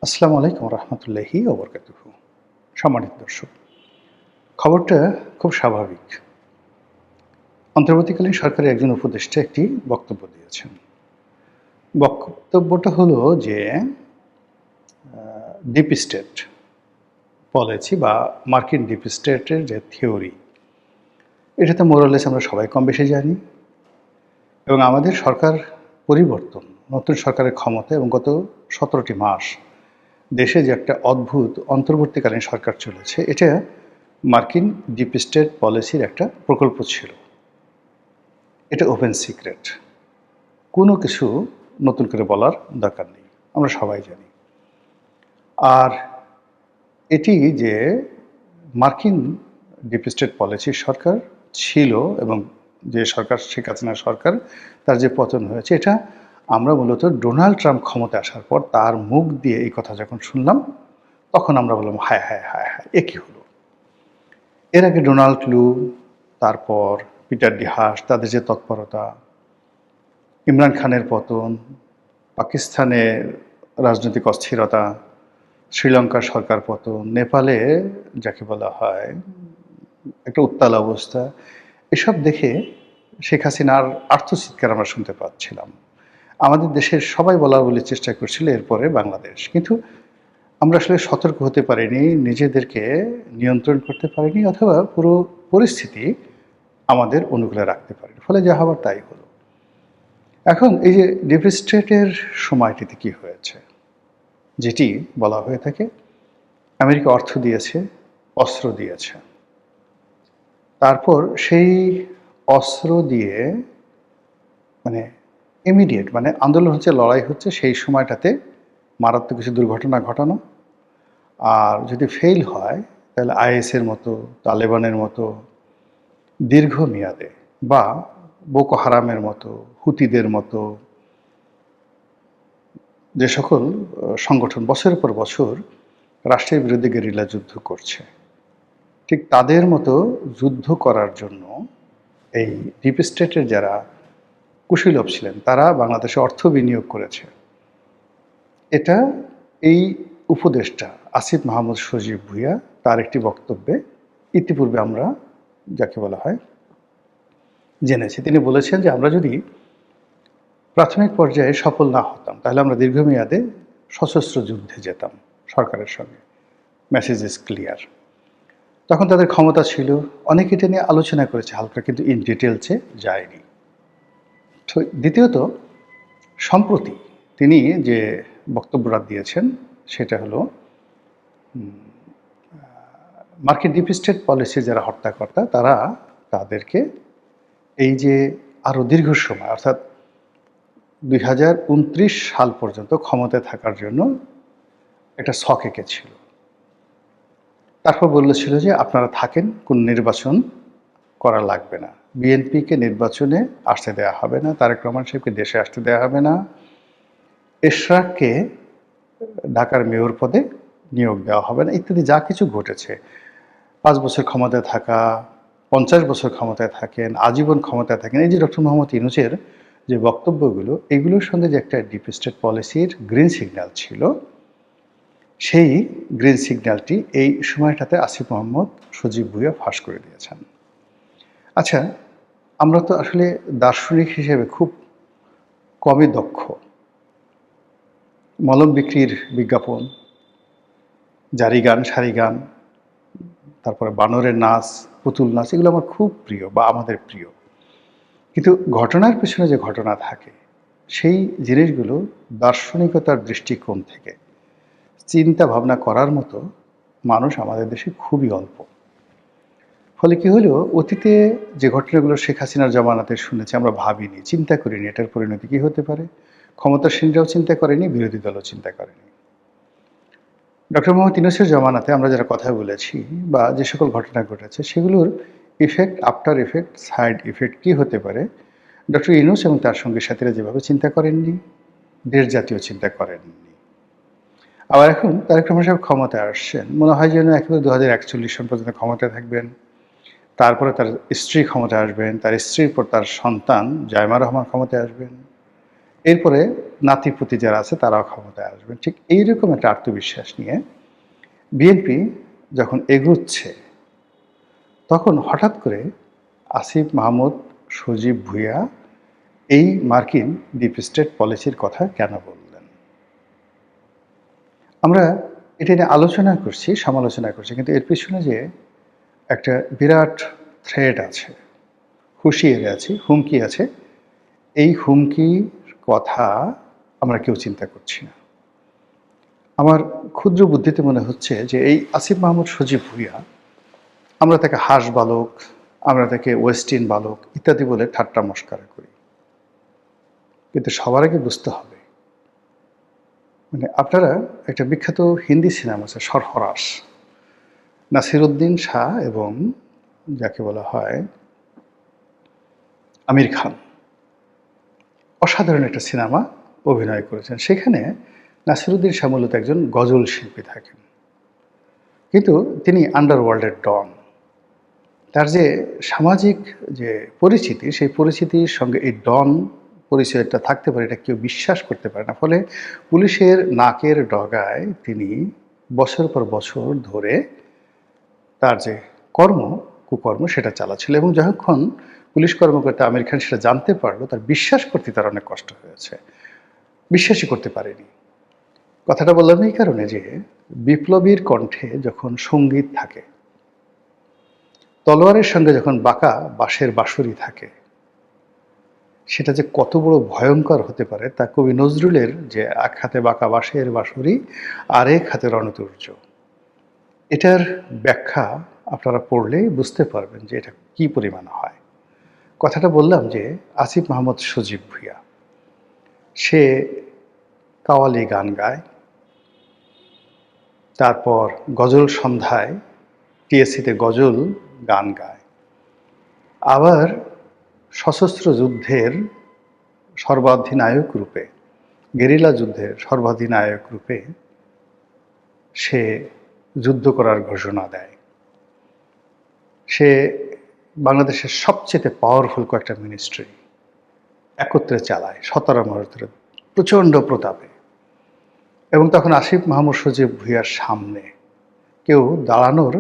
আসসালামু আলাইকুম রহমতুল্লাহি ওবরকাতুহু। সম্মানিত দর্শক, খবরটা খুব স্বাভাবিক। অন্তর্বর্তীকালীন সরকারের একজন উপদেষ্টা একটি বক্তব্য দিয়েছেন। বক্তব্যটা হলো যে ডিপ স্টেট পলিসি বা মার্কিন ডিপ স্টেটের যে থিওরি, এটা তো মোরালেস আমরা সবাই কম বেশি জানি। এবং আমাদের সরকার পরিবর্তন, নতুন সরকারের ক্ষমতা এবং গত ১৭টি মাস দেশে যে একটা অদ্ভুত অন্তর্বর্তীকালীন সরকার চলেছে, এটা মার্কিন ডিপ স্টেট পলিসির একটা প্রকল্প ছিল। এটা ওপেন সিক্রেট, কোনো কিছু নতুন করে বলার দরকার নেই, আমরা সবাই জানি। আর এটি যে মার্কিন ডিপ স্টেট পলিসির সরকার ছিল এবং যে সরকার শেখ হাসিনার সরকার, তার যে পতন হয়েছে, এটা আমরা মূলত ডোনাল্ড ট্রাম্প ক্ষমতায় আসার পর তার মুখ দিয়ে এই কথা যখন শুনলাম, তখন আমরা বললাম হায় হায় হায় হায়, এ কী হলো। এর আগে ডোনাল্ড লু, তারপর পিটার ডি হাস, তাদের যে তৎপরতা, ইমরান খানের পতন, পাকিস্তানের রাজনৈতিক অস্থিরতা, শ্রীলঙ্কার সরকার পতন, নেপালে যাকে বলা হয় একটা উত্তাল অবস্থা, এসব দেখে শেখ হাসিনার আর্তচিৎকার আমরা শুনতে পাচ্ছিলাম। আমাদের দেশের সবাই বলার চেষ্টা করছিল এরপরে বাংলাদেশ, কিন্তু আমরা আসলে সতর্ক হতে পারিনি, নিজেদেরকে নিয়ন্ত্রণ করতে পারিনি, অথবা পুরো পরিস্থিতি আমাদের অনুকূলে রাখতে পারিনি, ফলে যা হবার তাই হলো। এখন এই যে ডিপ স্টেটের সময়টিতে কি হয়েছে, যেটি বলা হয়ে থাকে আমেরিকা অর্থ দিয়েছে, অস্ত্র দিয়েছে, তারপর সেই অস্ত্র দিয়ে মানে ইমিডিয়েট আন্দোলন হচ্ছে, লড়াই হচ্ছে, সেই সময়টাতে মারাত্মক কিছু দুর্ঘটনা ঘটানো। আর যদি ফেল হয় তাহলে আইএসের মতো, তালেবানের মতো দীর্ঘমেয়াদে, বা বোকো হারামের মতো, হুতিদের মতো যে সকল সংগঠন বছরের পর বছর রাষ্ট্রের বিরুদ্ধে গেরিলা যুদ্ধ করছে, ঠিক তাদের মতো যুদ্ধ করার জন্য এই ডিপ স্টেটের যারা কুশীলব ছিলেন, তারা বাংলাদেশে অর্থ বিনিয়োগ করেছে। এটা এই উপদেষ্টা আসিফ মাহমুদ সজীব ভুঁইয়া তার একটি বক্তব্যে ইতিপূর্বে আমরা যাকে বলা হয় জেনেছি। তিনি বলেছেন যে আমরা যদি প্রাথমিক পর্যায়ে সফল না হতাম, তাহলে আমরা দীর্ঘমেয়াদে সশস্ত্র যুদ্ধে যেতাম সরকারের সঙ্গে। Message is clear. তখন তাদের ক্ষমতা ছিল, অনেকে এটা নিয়ে আলোচনা করেছে হালকা, কিন্তু ইন ডিটেলসে যায়নি। তো দ্বিতীয়ত, সম্প্রতি তিনি যে বক্তব্যটা দিয়েছেন সেটা হলো মার্কিন ডিপ স্টেট পলিসি যারা হর্তাকর্তা, তারা তাদেরকে এই যে আরও দীর্ঘ সময়, অর্থাৎ 2029 সাল পর্যন্ত ক্ষমতায় থাকার জন্য একটা ছক এঁকেছিল। তারপর বলেছিল যে আপনারা থাকেন, কোন নির্বাচন করা লাগবে না, বিএনপিকে নির্বাচনে আসতে দেওয়া হবে না, তারেক রহমান সাহেবকে দেশে আসতে দেওয়া হবে না, এশরাককে ঢাকার মেয়র পদে নিয়োগ দেওয়া হবে না, ইত্যাদি যা কিছু ঘটেছে। 5 বছর ক্ষমতায় থাকা, 50 বছর ক্ষমতায় থাকেন, আজীবন ক্ষমতায় থাকেন, এই যে ডক্টর মোহাম্মদ ইউনূসের যে বক্তব্যগুলো, এগুলোর সঙ্গে যে একটা ডিপ স্টেট পলিসির গ্রিন সিগন্যাল ছিল, সেই গ্রিন সিগন্যালটি এই সময়টাতে আসিফ মাহমুদ সজীব ভুঁইয়া ফাঁস করে দিয়েছেন। আচ্ছা, আমরা তো আসলে দার্শনিক হিসেবে খুব কমই দক্ষ। মলম বিক্রির বিজ্ঞাপন, জারি গান, সারি গান, তারপরে বানরের নাচ, পুতুল নাচ, এগুলো আমার খুব প্রিয় বা আমাদের প্রিয়। কিন্তু ঘটনার পেছনে যে ঘটনা থাকে, সেই জিনিসগুলো দার্শনিকতার দৃষ্টিকোণ থেকে চিন্তা ভাবনা করার মতো মানুষ আমাদের দেশে খুবই অল্প। ফলে কি হলো, অতীতে যে ঘটনাগুলো শেখ হাসিনার জামানাতে শুনেছি, আমরা ভাবিনি, চিন্তা করিনি এটার পরিণতি কী হতে পারে। ক্ষমতাসীনরাও চিন্তা করেনি, বিরোধী দলও চিন্তা করেনি। ডক্টর মোহাম্মদ ইউনূসের জামানাতে আমরা যারা কথা বলেছি বা যে সকল ঘটনা ঘটেছে, সেগুলোর effect, after effect, side effect কী হতে পারে, ডক্টর ইউনূস এবং তার সঙ্গী সাথীরা যেভাবে চিন্তা করেননি, দেশ জাতীয় চিন্তা করেননি। আবার এখন তারেক রহমান সাহেব ক্ষমতায় আসছেন, মনে হয় যেন একেবারে 2041 সন পর্যন্ত ক্ষমতায় থাকবেন, তারপরে তার স্ত্রী ক্ষমতায় আসবেন, তার স্ত্রীর পর তার সন্তান জায়মা রহমান ক্ষমতায় আসবেন। এরপরে নাতিপুতি যারা আছে তারাও ক্ষমতায় আসবেন। ঠিক এইরকম একটা আত্মবিশ্বাস নিয়ে বিএনপি যখন এগুচ্ছে, তখন হঠাৎ করে আসিফ মাহমুদ, সজীব ভুঁইয়া এই মার্কিন ডিপ স্টেট পলিসির কথা কেন বললেন? আমরা এটা নিয়ে আলোচনা করছি, সমালোচনা করছি, কিন্তু এর পিছনে যে একটা বিরাট থ্রেড আছে, হুঁশিয়ারি আছে, হুমকি আছে, এই হুমকির কথা আমরা কেউ চিন্তা করছি না। আমার ক্ষুদ্র বুদ্ধিতে মনে হচ্ছে যে এই আসিফ মাহমুদ, সজীব ভুঁইয়া, আমরা তাকে হাঁস বালক, আমরা তাকে ওয়েস্টিন বালক ইত্যাদি বলে ঠাট্টা মশকরা করি, কিন্তু সবার আগে বুঝতে হবে, মানে আপনারা একটা বিখ্যাত হিন্দি সিনেমা আছে সরফরাজ, নাসিরুদ্দিন শাহ এবং যাকে বলা হয় আমির খান, অসাধারণ একটা সিনেমা অভিনয় করেছেন। সেখানে নাসিরুদ্দিন শাহ মূলত একজন গজল শিল্পী থাকেন, কিন্তু তিনি আন্ডারওয়ার্ল্ডের ডন। তার যে সামাজিক যে পরিচিতি, সেই পরিচিতির সঙ্গে এই ডন পরিচয়টা থাকতে পারে, এটা কেউ বিশ্বাস করতে পারে না। ফলে পুলিশের নাকের ডগায় তিনি বছর পর বছর ধরে তার যে কুকর্ম সেটা চালাচ্ছিল, এবং যখন পুলিশ কর্মকর্তা আমির খান সেটা জানতে পারলো, তার বিশ্বাস করতে তার অনেক কষ্ট হয়েছে, বিশ্বাসই করতে পারেনি। কথাটা বললাম এই কারণে যে বিপ্লবীর কণ্ঠে যখন সঙ্গীত থাকে, তলোয়ারের সঙ্গে যখন বাঁকা বাঁশের বাঁশুরি থাকে, সেটা যে কত বড় ভয়ঙ্কর হতে পারে তা কবি নজরুলের যে এক হাতে বাঁকা বাঁশের বাঁশুরি আর এক হাতে রণতুর্য, এটার ব্যাখ্যা আপনারা পড়লেই বুঝতে পারবেন যে এটা কি পরিমাণ হয়। কথাটা বললাম যে আসিফ মাহমুদ, সজীব ভুঁইয়া, সে কাওয়ালি গান গায়, তারপর গজল সন্ধ্যায় টিএসসিতে গজল গান গায়, আবার সশস্ত্র যুদ্ধের সর্বাধিনায়ক রূপে, গেরিলা যুদ্ধের সর্বাধিনায়ক রূপে সে যুদ্ধ করার ঘোষণা দেয়। সে বাংলাদেশের সবচেয়ে পাওয়ারফুল কয়েকটা মিনিস্ট্রি একত্রে চালায় 17 মাসের প্রচণ্ড প্রতাপে, এবং তখন আসিফ মাহমুদ, সজীব ভুঁইয়ার সামনে কেউ দাঁড়ানোর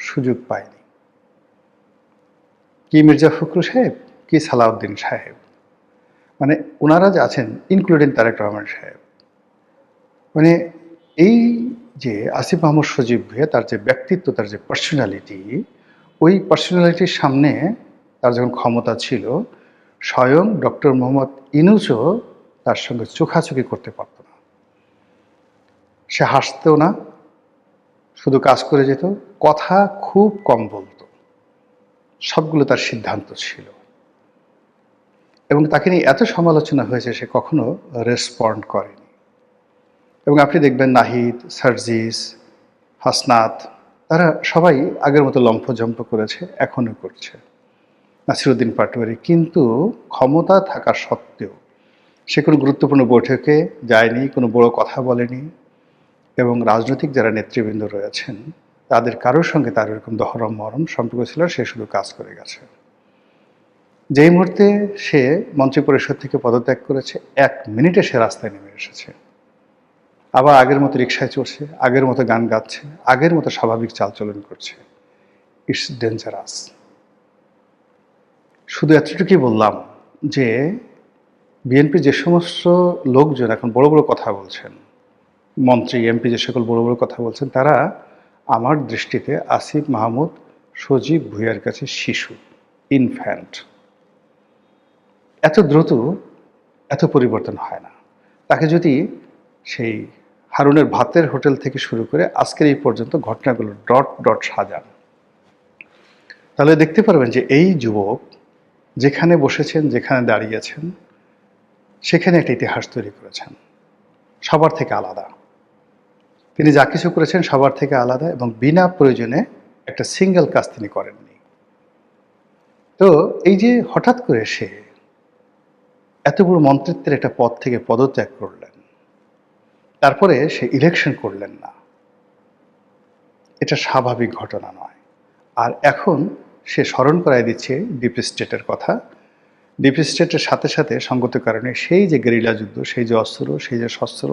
সুযোগ পায়নি। কি মির্জা ফখরুল সাহেব, কি সালাউদ্দিন সাহেব, মানে ওনারা যে আছেন, ইনক্লুডিং তারেক রহমান সাহেব, মানে এই যে আসিফ মাহমুদ, সজীব ভুঁইয়া, তার যে ব্যক্তিত্ব, তার যে পার্সোনালিটি, ওই পার্সোনালিটির সামনে তার যখন ক্ষমতা ছিল, স্বয়ং ডক্টর মোহাম্মদ ইউনূসও তার সঙ্গে চোখাচোখি করতে পারত না। সে হাসতেও না, শুধু কাজ করে যেত, কথা খুব কম বলতো, সবগুলো তার সিদ্ধান্ত ছিল, এবং তাকে নিয়ে এত সমালোচনা হয়েছে সে কখনো রেসপন্ড করেনি। এবং আপনি দেখবেন নাহিদ, সার্জিস, হাসনাত, তারা সবাই আগের মতো লম্ফজম্প করেছে, এখনও করছে, নাসিরুদ্দিন পাটোয়ারি, কিন্তু ক্ষমতা থাকা সত্ত্বেও সে কোনো গুরুত্বপূর্ণ বৈঠকে যায়নি, কোনো বড় কথা বলেনি, এবং রাজনৈতিক যারা নেতৃবৃন্দ রয়েছেন তাদের কারোর সঙ্গে তার এরকম দহরম মহরম সম্পর্ক ছিল, সে শুধু কাজ করে গেছে। যেই মুহূর্তে সে মন্ত্রিপরিষদ থেকে পদত্যাগ করেছে, 1 মিনিটে সে রাস্তায় নেমে এসেছে, আবার আগের মতো রিকশায় চড়ছে, আগের মতো গান গাচ্ছে, আগের মতো স্বাভাবিক চালচলন করছে। It's dangerous. শুধু এতটুকুই বললাম যে বিএনপি যে সমস্ত লোকজন এখন বড় বড় কথা বলছেন, মন্ত্রী, এমপি যে সকল বড় বড় কথা বলছেন, তারা আমার দৃষ্টিতে আসিফ মাহমুদ, সজীব ভুঁইয়ার কাছে শিশু, ইনফ্যান্ট। এত দ্রুত এত পরিবর্তন হয় না। তাকে যদি সেই হারুনের ভাতের হোটেল থেকে শুরু করে আজকের এই পর্যন্ত ঘটনাগুলো ডট ডট সাজান, তাহলে দেখতে পারবেন যে এই যুবক যেখানে বসেছেন, যেখানে দাঁড়িয়েছেন, সেখানে একটা ইতিহাস তৈরি করেছেন, সবার থেকে আলাদা। তিনি যা কিছু করেছেন সবার থেকে আলাদা, এবং বিনা প্রয়োজনে একটা সিঙ্গেল কাজ তিনি করেননি। তো এই যে হঠাৎ করে সে এত বড় মন্ত্রিত্বের একটা পদ থেকে পদত্যাগ করলেন, তারপরে সে ইলেকশন করলেন না, এটা স্বাভাবিক ঘটনা নয়। আর এখন সে স্মরণ করায় দিচ্ছে ডিপ স্টেটের কথা, ডিপ স্টেটের সাথে সাথে সঙ্গতির কারণে সেই যে গেরিলা যুদ্ধ, সেই যে অস্ত্র, সেই যে শস্ত্র,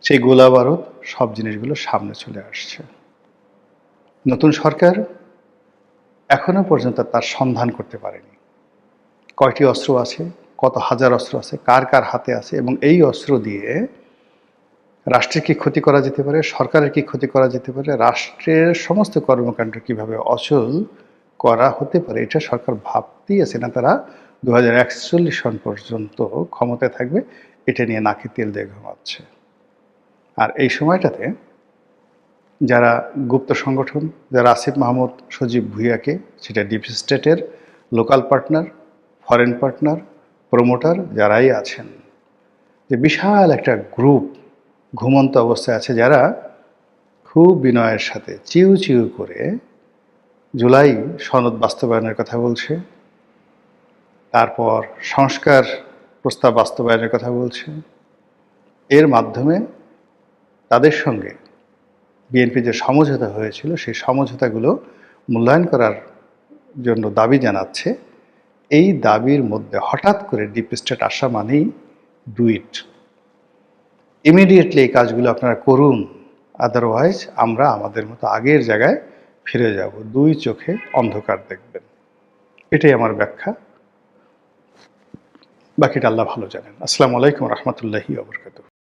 সেই গোলা বারুদ সব জিনিসগুলো সামনে চলে আসছে। নতুন সরকার এখনো পর্যন্ত তার সন্ধান করতে পারেনি। কয়টি অস্ত্র আছে, কত হাজার অস্ত্র আছে, কার কার হাতে আছে, এবং এই অস্ত্র দিয়ে রাষ্ট্রের কী ক্ষতি করা যেতে পারে, সরকারের কী ক্ষতি করা যেতে পারে, রাষ্ট্রের সমস্ত কর্মকাণ্ড কীভাবে অচল করা হতে পারে, এটা সরকার ভাবতেই আছে না। তারা 2041 সন পর্যন্ত ক্ষমতায় থাকবে, এটা নিয়ে নাকে তেল দিয়ে ঘুমাচ্ছে। আর এই সময়টাতে যারা গুপ্ত সংগঠন, যারা আসিফ মাহমুদ, সজীব ভুঁইয়াকে, সেটা ডিপ স্টেটের local partner, foreign partner, promoter যারাই আছেন, যে বিশাল একটা গ্রুপ ঘুমন্ত অবস্থায় আছে, যারা খুব বিনয়ের সাথে চিউ চিউ করে জুলাই সনদ বাস্তবায়নের কথা বলছে, তারপর সংস্কার প্রস্তাব বাস্তবায়নের কথা বলছে। এর মাধ্যমে তাদের সঙ্গে বিএনপি যে সমঝোতা হয়েছিল, সেই সমঝোতাগুলো মূল্যায়ন করার জন্য দাবি জানাচ্ছে। এই দাবির মধ্যে হঠাৎ করে ডিপ স্টেট আসা মানেই ডু ইট, ইমিডিয়েটলি এই কাজগুলো আপনারা করুন, আদারওয়াইজ আমরা আমাদের মতো আগের জায়গায় ফিরে যাব, দুই চোখে অন্ধকার দেখবেন। এটাই আমার ব্যাখ্যা, বাকিটা আল্লাহ ভালো জানেন। আসসালামু আলাইকুম রহমতুল্লাহি ওয়া বারাকাতুহু।